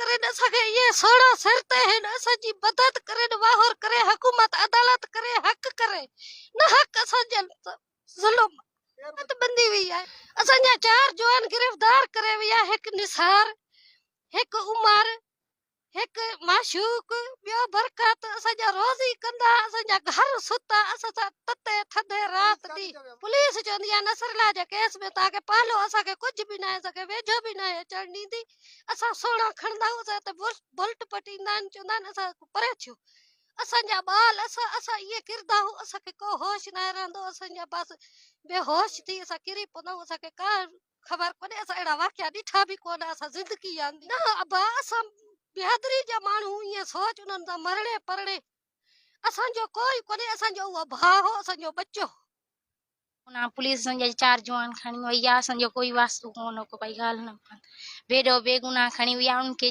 करे न सके ये सोड़ा सिर ते है न असांजी मदद करे न वाहर करे हुकूमत अदालत करे हक करे न हक असांजे ज़ुल्म त बंदी हुई है असांजा 4 जवान गिरफ्तार करे विया हिक निसार हिक उमर हिक माशूक बियो बरकत असांजा रोज़ी कंदा असांजा घर सुता असां तते थधे रात दी पुलिस चवंदी आहे नसरला जे केस में तव्हांखे पालो असांखे कुझु बि न आहे असांखे वेझो बि न आहे अचणु ॾींदी असां सोना खणंदा आहियूं असां त बुलट पटींदा आहिनि चवंदा आहिनि असां परे थियो असांजा ॿाल असां इहे किरदा आहियूं असांखे को होश न रहंदो असांजा बसि बेहोश थी असां किरी पवंदा आहियूं असांखे का ख़बर कोन्हे असां अहिड़ा वाकिया ॾिठा बि कोन असां ज़िंदगी आंदी न अबा असां बिहादरी जा माण्हू ईअं सोच उन्हनि सां मरणे परणे असांजो कोई कोन्हे असांजो उहो भाउ हो असांजो बच्चो उन पुलिस असांजा 4 जवान खणी वई आहे असांजो कोई वास्तु कोन को भाई ॻाल्हि न बेॾो बेगुनाह खणी विया उनखे